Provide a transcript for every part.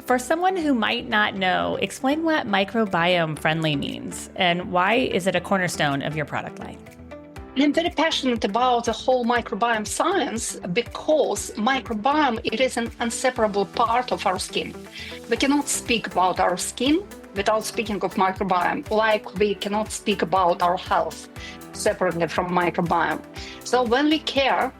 For someone who might not know, explain what microbiome-friendly means and why is it a cornerstone of your product line? I'm very passionate about the whole microbiome science because microbiome, it is an inseparable part of our skin. We cannot speak about our skin without speaking of microbiome, like we cannot speak about our health separately from microbiome. So when we care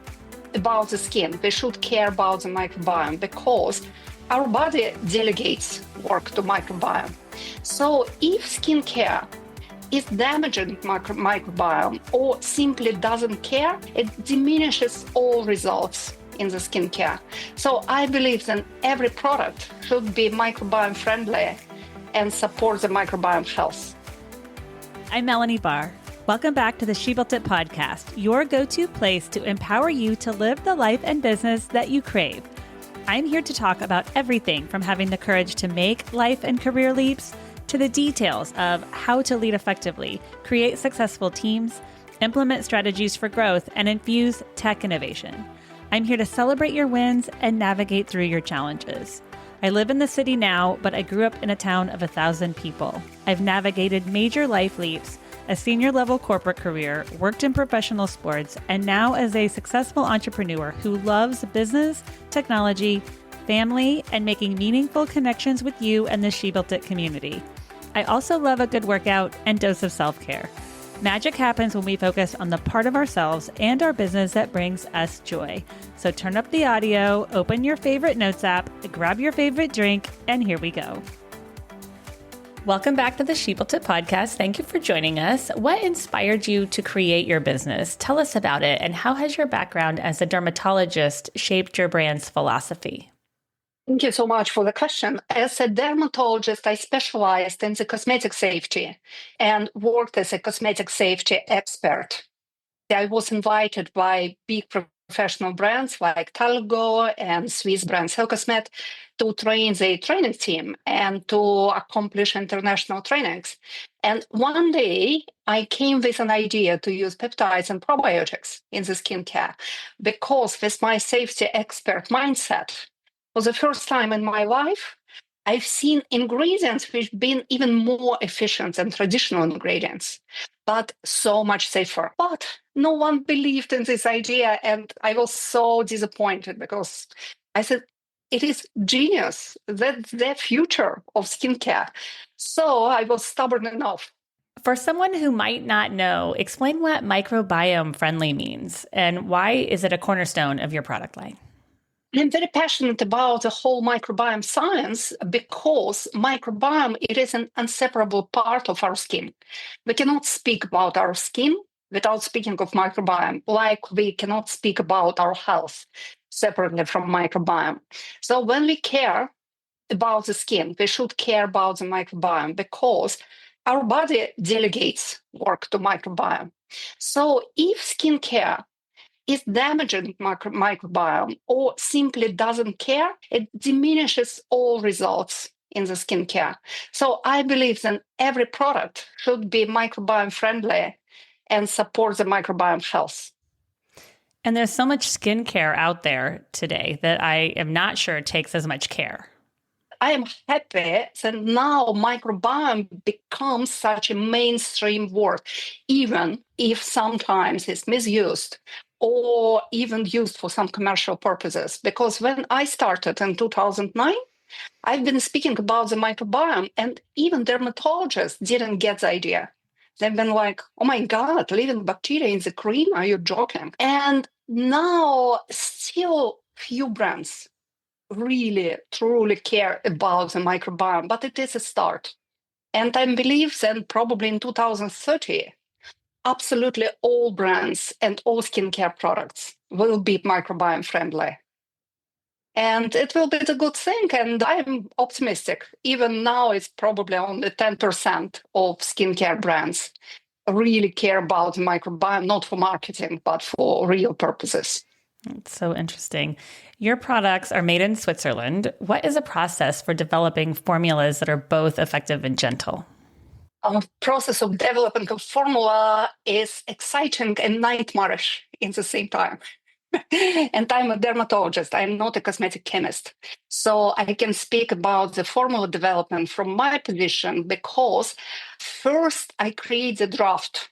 about the skin, we should care about the microbiome because our body delegates work to microbiome. So if skincare is damaging microbiome or simply doesn't care, it diminishes all results in the skincare. So I believe that every product should be microbiome friendly and support the microbiome health. I'm Melanie Barr. Welcome back to the She Built It podcast, your go-to place to empower you to live the life and business that you crave. I'm here to talk about everything from having the courage to make life and career leaps to the details of how to lead effectively, create successful teams, implement strategies for growth, and infuse tech innovation. I'm here to celebrate your wins and navigate through your challenges. I live in the city now, but I grew up in a town of 1,000 people. I've navigated major life leaps, a senior-level corporate career, worked in professional sports, and now as a successful entrepreneur who loves business, technology, family, and making meaningful connections with you and the She Built It community. I also love a good workout and dose of self-care. Magic happens when we focus on the part of ourselves and our business that brings us joy. So turn up the audio, open your favorite notes app, grab your favorite drink, and here we go. Welcome back to the She Built It podcast. Thank you for joining us. What inspired you to create your business? Tell us about it, and how has your background as a dermatologist shaped your brand's philosophy? Thank you so much for the question. As a dermatologist, I specialized in the cosmetic safety and worked as a cosmetic safety expert. I was invited by big professional brands like Talgo and Swiss brand Cosmet to train the training team and to accomplish international trainings. And one day I came with an idea to use peptides and probiotics in the skincare because with my safety expert mindset, for the first time in my life, I've seen ingredients which have been even more efficient than traditional ingredients, but so much safer. But no one believed in this idea, and I was so disappointed because I said, it is genius. That's the future of skincare. So I was stubborn enough. For someone who might not know, explain what microbiome-friendly means and why is it a cornerstone of your product line? I'm very passionate about the whole microbiome science because microbiome, it is an inseparable part of our skin. We cannot speak about our skin without speaking of microbiome, like we cannot speak about our health separately from microbiome. So when we care about the skin, we should care about the microbiome because our body delegates work to microbiome. So if skincare is damaging microbiome or simply doesn't care, it diminishes all results in the skincare. So I believe that every product should be microbiome friendly and support the microbiome health. And there's so much skincare out there today that I am not sure takes as much care. I am happy that now microbiome becomes such a mainstream word, even if sometimes it's misused or even used for some commercial purposes. Because when I started in 2009, I've been speaking about the microbiome, and even dermatologists didn't get the idea. They've been like, oh my God, living bacteria in the cream? Are you joking? And now still few brands really, truly care about the microbiome, but it is a start. And I believe that probably in 2030, absolutely all brands and all skincare products will be microbiome friendly. And it will be a good thing. And I'm optimistic. Even now, it's probably only 10% of skincare brands really care about the microbiome, not for marketing, but for real purposes. It's so interesting. Your products are made in Switzerland. What is a process for developing formulas that are both effective and gentle? The process of developing a formula is exciting and nightmarish in the same time. And I'm a dermatologist. I'm not a cosmetic chemist. So I can speak about the formula development from my position because first I create the draft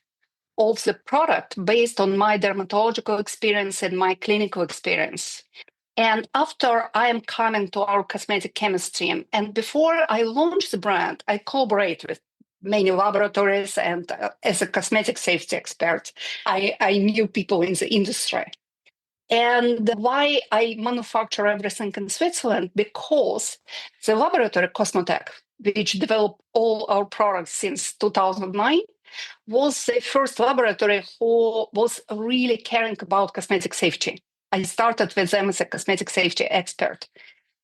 of the product based on my dermatological experience and my clinical experience. And after I am coming to our cosmetic chemist team, and before I launch the brand, I collaborate with many laboratories. And as a cosmetic safety expert, I knew people in the industry. And why I manufacture everything in Switzerland? Because the laboratory Cosmotech, which developed all our products since 2009, was the first laboratory who was really caring about cosmetic safety. I started with them as a cosmetic safety expert.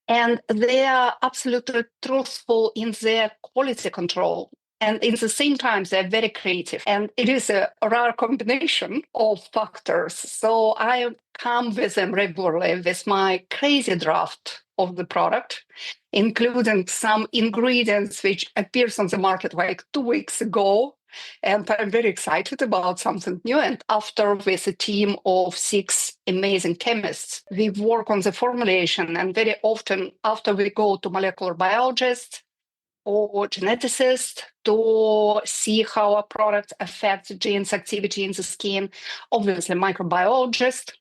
And they are absolutely truthful in their quality control. And in the same time, they're very creative. And it is a rare combination of factors. So I come with them regularly with my crazy draft of the product, including some ingredients which appears on the market like 2 weeks ago. And I'm very excited about something new. And after, with a team of 6 amazing chemists, we work on the formulation. And very often, after we go to molecular biologists or geneticists to see how a product affects genes activity in the skin, obviously microbiologists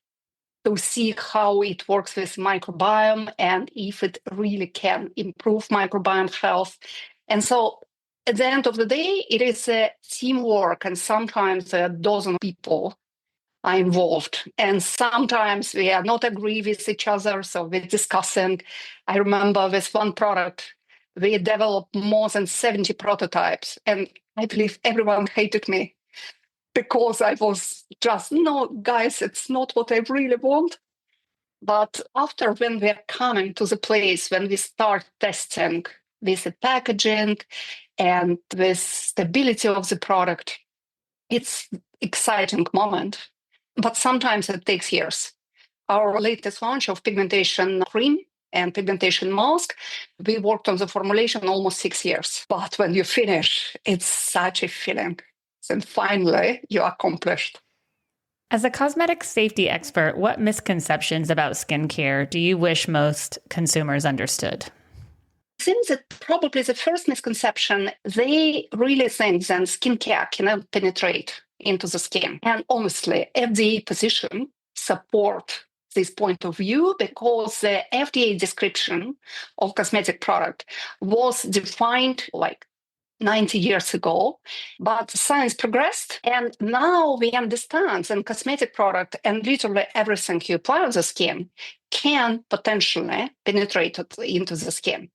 to see how it works with microbiome and if it really can improve microbiome health. And so at the end of the day, it is a teamwork, and sometimes a dozen people are involved. And sometimes we are not agree with each other, so we're discussing. I remember with one product, we developed more than 70 prototypes, and I believe everyone hated me because I was just, no, guys, it's not what I really want. But after, when we're coming to the place, when we start testing with the packaging and with stability of the product, it's exciting moment. But sometimes it takes years. Our latest launch of pigmentation cream and pigmentation mask, we worked on the formulation almost 6 years. But when you finish, it's such a feeling. And finally, you accomplished. As a cosmetic safety expert, what misconceptions about skincare do you wish most consumers understood? I think that probably the first misconception, they really think that skincare cannot penetrate into the skin. And honestly, FDA position support this point of view because the FDA description of cosmetic product was defined like 90 years ago, but science progressed, and now we understand that cosmetic product and literally everything you apply on the skin can potentially penetrate into the skin,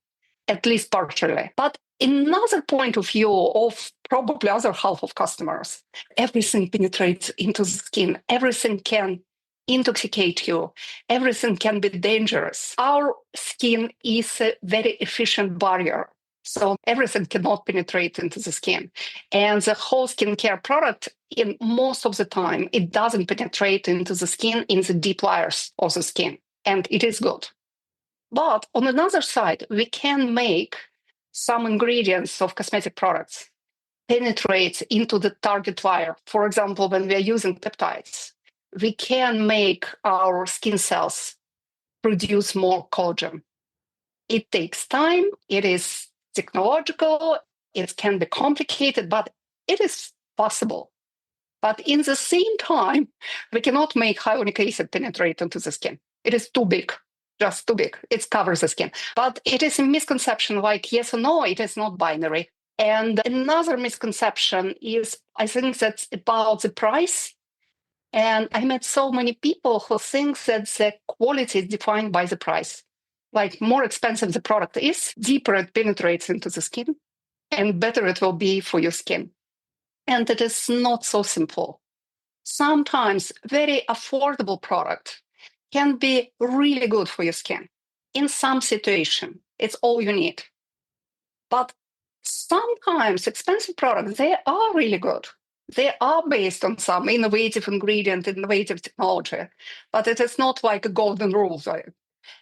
at least partially. But another point of view of probably other half of customers, everything penetrates into the skin, everything can intoxicate you, everything can be dangerous. Our skin is a very efficient barrier. So everything cannot penetrate into the skin. And the whole skincare product, in most of the time, it doesn't penetrate into the skin in the deep layers of the skin. And it is good. But on another side, we can make some ingredients of cosmetic products penetrate into the target layer. For example, when we are using peptides, we can make our skin cells produce more collagen. It takes time. It is technological. It can be complicated, but it is possible. But in the same time, we cannot make hyaluronic acid penetrate into the skin. It is too big, just too big. It covers the skin. But it is a misconception like yes or no, it is not binary. And another misconception is, I think that's about the price. And I met so many people who think that the quality is defined by the price. Like more expensive the product is, deeper it penetrates into the skin, and better it will be for your skin. And it is not so simple. Sometimes very affordable product can be really good for your skin. In some situation, it's all you need. But sometimes expensive products, they are really good. They are based on some innovative ingredient, innovative technology, but it is not like a golden rule.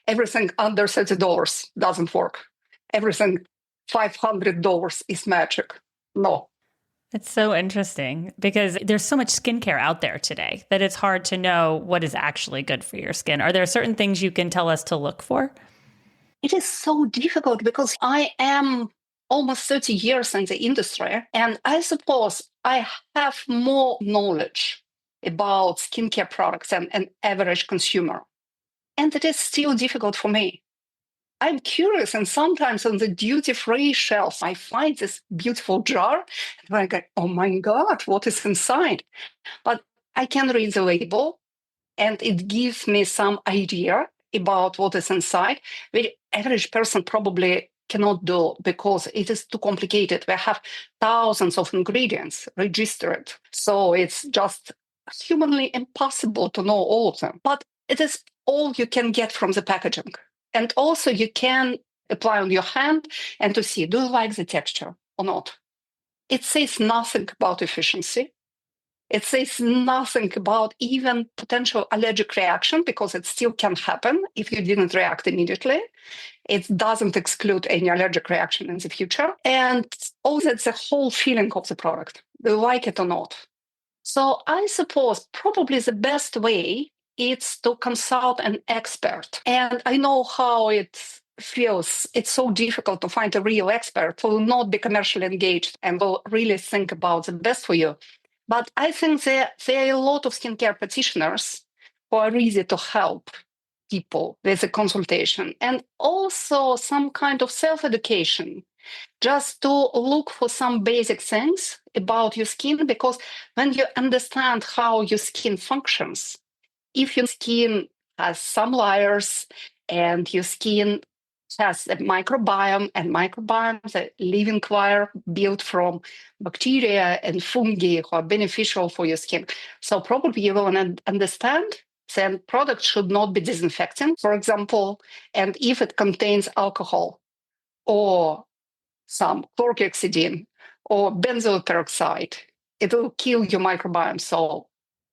Everything under $30 doesn't work. Everything $500 is magic. No. It's so interesting because there's so much skincare out there today that it's hard to know what is actually good for your skin. Are there certain things you can tell us to look for? It is so difficult because I am almost 30 years in the industry, and I suppose I have more knowledge about skincare products than an average consumer. And it is still difficult for me. I'm curious, and sometimes on the duty-free shelf, I find this beautiful jar, and I go, oh my God, what is inside? But I can read the label, and it gives me some idea about what is inside, which average person probably cannot do because it is too complicated. We have thousands of ingredients registered, so it's just humanly impossible to know all of them. But it is all you can get from the packaging. And also you can apply on your hand and to see, do you like the texture or not? It says nothing about efficiency. It says nothing about even potential allergic reaction because it still can happen if you didn't react immediately. It doesn't exclude any allergic reaction in the future. And all that's the whole feeling of the product. Do you like it or not? So I suppose probably the best way is to consult an expert. And I know how it feels. It's so difficult to find a real expert who will not be commercially engaged and will really think about the best for you. But I think there are a lot of skincare practitioners who are easy to help people with a consultation and also some kind of self-education just to look for some basic things about your skin, because when you understand how your skin functions, if your skin has some layers and your skin has a microbiome, and microbiome is a living layer built from bacteria and fungi who are beneficial for your skin. So probably you will understand then product should not be disinfectant, for example, and if it contains alcohol or some chlorhexidine or benzoyl peroxide, it will kill your microbiome. So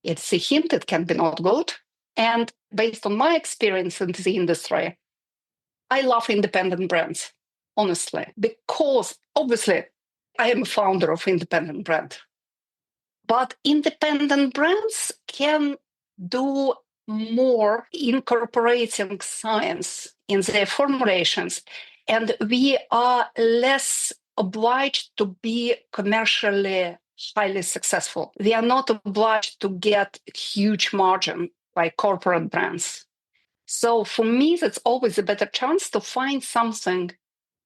it's a hint, it can be not good. And based on my experience in the industry, I love independent brands, honestly, because obviously I am a founder of independent brand. But independent brands can do more incorporating science in their formulations, and we are less obliged to be commercially highly successful. We are not obliged to get huge margin like corporate brands. So for me, that's always a better chance to find something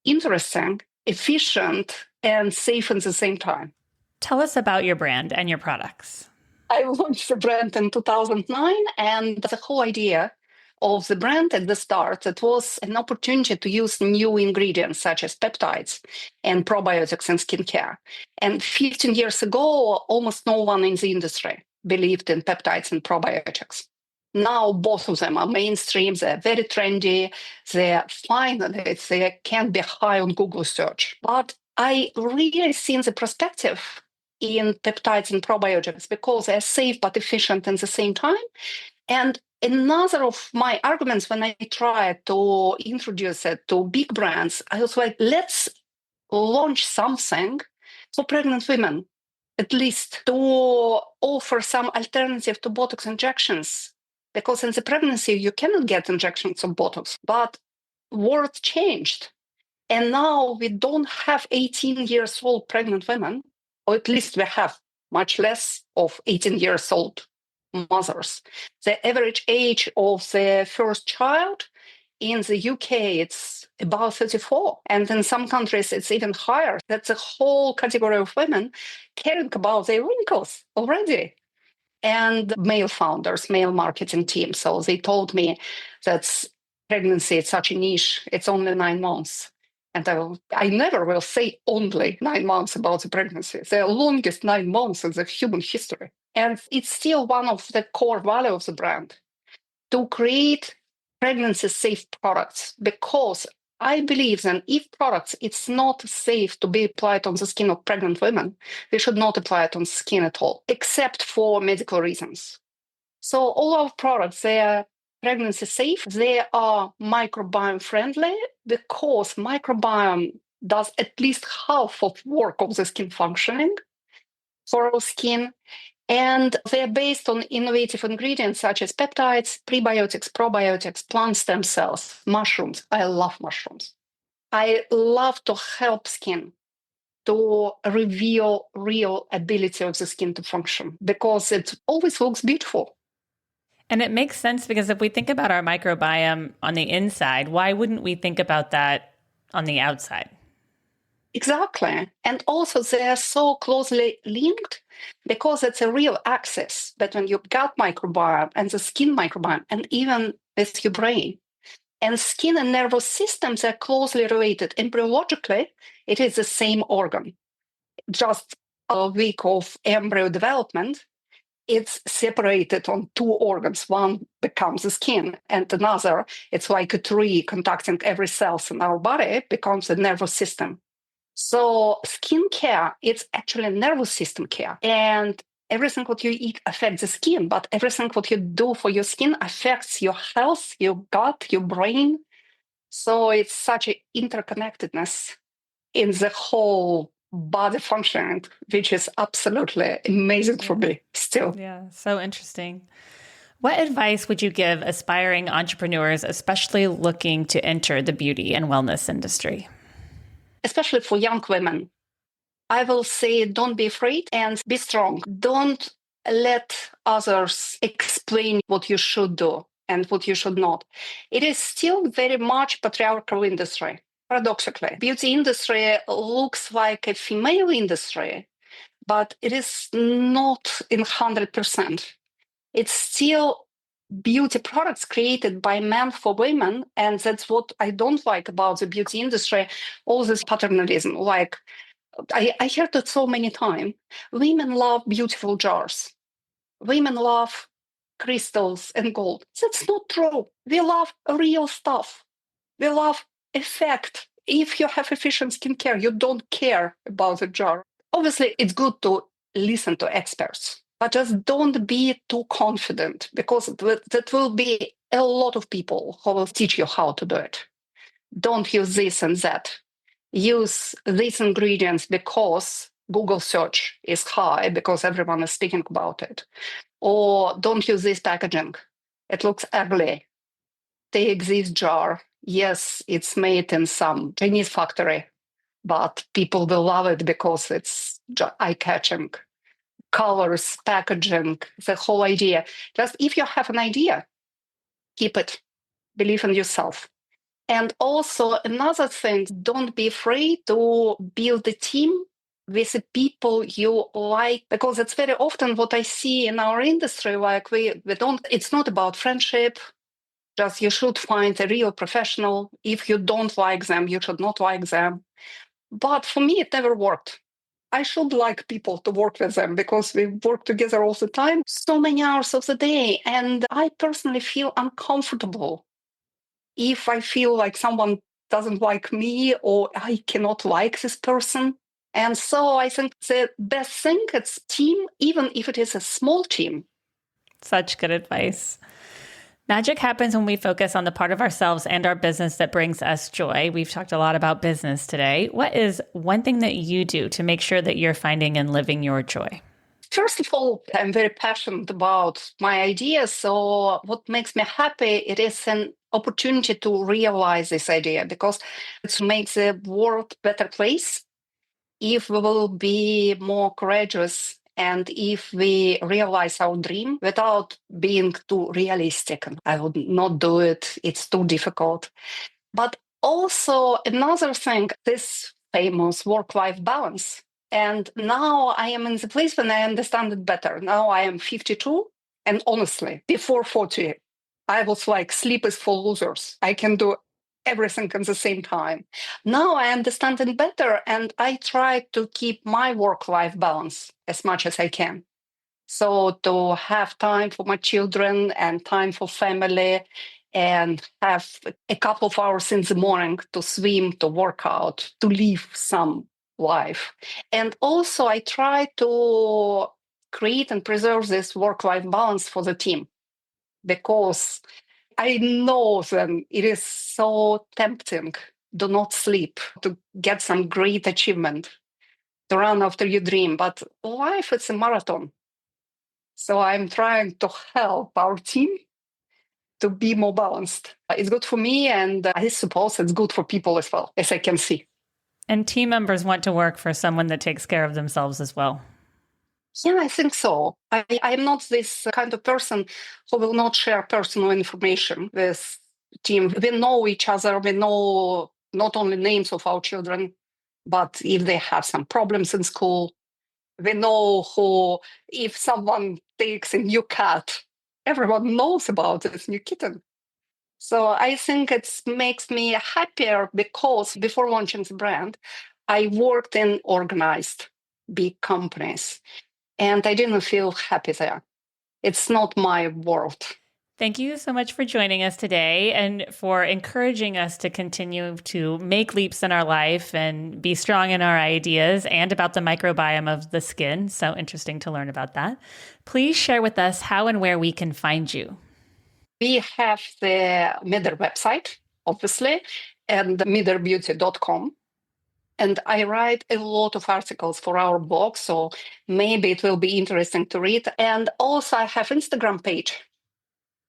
interesting, efficient, and safe at the same time. Tell us about your brand and your products. I launched the brand in 2009, and the whole idea of the brand at the start, it was an opportunity to use new ingredients such as peptides and probiotics in skincare. And 15 years ago, almost no one in the industry believed in peptides and probiotics. Now, both of them are mainstream, they're very trendy, they're fine, they can be high on Google search. But I really see the perspective in peptides and probiotics because they're safe but efficient at the same time. And another of my arguments when I tried to introduce it to big brands, I was like, let's launch something for pregnant women, at least to offer some alternative to Botox injections. Because in the pregnancy, you cannot get injections of Botox, but world changed. And now we don't have 18 years old pregnant women, or at least we have much less of 18 years old mothers. The average age of the first child in the UK, it's about 34. And in some countries, it's even higher. That's a whole category of women caring about their wrinkles already. And male founders, male marketing team. So they told me that pregnancy is such a niche. It's only 9 months. And I never will say only 9 months about the pregnancy. The longest 9 months in the human history. And it's still one of the core values of the brand to create pregnancy-safe products, because I believe that if products, it's not safe to be applied on the skin of pregnant women, we should not apply it on skin at all, except for medical reasons. So all our products, they are pregnancy safe. They are microbiome friendly because microbiome does at least half of work of the skin functioning. for our skin. And they're based on innovative ingredients such as peptides, prebiotics, probiotics, plant stem cells, mushrooms. I love mushrooms. I love to help skin to reveal real ability of the skin to function because it always looks beautiful. And it makes sense because if we think about our microbiome on the inside, why wouldn't we think about that on the outside? Exactly. And also they are so closely linked because it's a real axis between your gut microbiome and the skin microbiome and even with your brain. And skin and nervous systems are closely related. Embryologically, it is the same organ. Just a week of embryo development, it's separated on two organs. One becomes the skin, and another, it's like a tree contacting every cell in our body, becomes the nervous system. So skin care, it's actually nervous system care. And everything what you eat affects the skin, but everything what you do for your skin affects your health, your gut, your brain. So it's such an interconnectedness in the whole body function, which is absolutely amazing for me still. Yeah, so interesting. What advice would you give aspiring entrepreneurs, especially looking to enter the beauty and wellness industry? Especially for young women, I will say don't be afraid and be strong. Don't let others explain what you should do and what you should not. It is still very much patriarchal industry. Paradoxically, beauty industry looks like a female industry, but it is not in 100%. It's still beauty products created by men for women. And that's what I don't like about the beauty industry, all this paternalism. Like, I heard it so many times. Women love beautiful jars. Women love crystals and gold. That's not true. We love real stuff. We love effect. If you have efficient skincare, you don't care about the jar. Obviously, it's good to listen to experts, but just don't be too confident because that will be a lot of people who will teach you how to do it. Don't use this and that. Use these ingredients because Google search is high because everyone is speaking about it. Or don't use this packaging. It looks ugly. Take this jar. Yes, it's made in some Chinese factory, but people will love it because it's eye-catching. Colors, packaging, the whole idea. Just if you have an idea, keep it. Believe in yourself. And also another thing, don't be afraid to build a team with the people you like, because it's very often what I see in our industry, like we don't, it's not about friendship. Just you should find a real professional. If you don't like them, you should not like them. But for me, it never worked. I should like people to work with them because we work together all the time, so many hours of the day. And I personally feel uncomfortable if I feel like someone doesn't like me or I cannot like this person. And so I think the best thing is team, even if it is a small team. Such good advice. Magic happens when we focus on the part of ourselves and our business that brings us joy. We've talked a lot about business today. What is one thing that you do to make sure that you're finding and living your joy? First of all, I'm very passionate about my ideas. So what makes me happy, it is an opportunity to realize this idea because it makes the world a better place if we will be more courageous and if we realize our dream without being too realistic. I would not do it. It's too difficult. But also another thing, this famous work-life balance. And now I am in the place when I understand it better. Now I am 52. And honestly, before 40, I was like, sleep is for losers. I can do everything at the same time. Now I understand it better. And I try to keep my work-life balance as much as I can. So to have time for my children and time for family and have a couple of hours in the morning to swim, to work out, to live some life. And also I try to create and preserve this work-life balance for the team because I know then it is so tempting. Do not sleep to get some great achievement, to run after your dream, but life is a marathon. So I'm trying to help our team to be more balanced. It's good for me, and I suppose it's good for people as well, as I can see. And team members want to work for someone that takes care of themselves as well. Yeah, I think so. I'm not this kind of person who will not share personal information with team. We know each other. We know not only names of our children, but if they have some problems in school, we know who, if someone takes a new cat, everyone knows about this new kitten. So I think it makes me happier because before launching the brand, I worked in organized big companies and I didn't feel happy there. It's not my world. Thank you so much for joining us today and for encouraging us to continue to make leaps in our life and be strong in our ideas and about the microbiome of the skin. So interesting to learn about that. Please share with us how and where we can find you. We have the Meder website, obviously, and kbeauty.com. And I write a lot of articles for our blog, so maybe it will be interesting to read. And also I have Instagram page,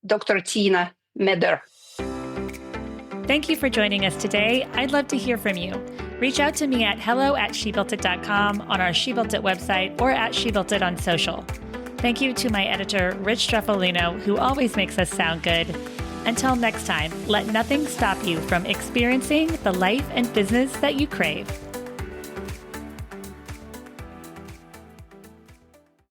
Dr. Tiina Meder. Thank you for joining us today. I'd love to hear from you. Reach out to me at hello@shebuiltit.com, on our She Built It website, or at She Built It on social. Thank you to my editor, Rich Streffolino, who always makes us sound good. Until next time, let nothing stop you from experiencing the life and business that you crave.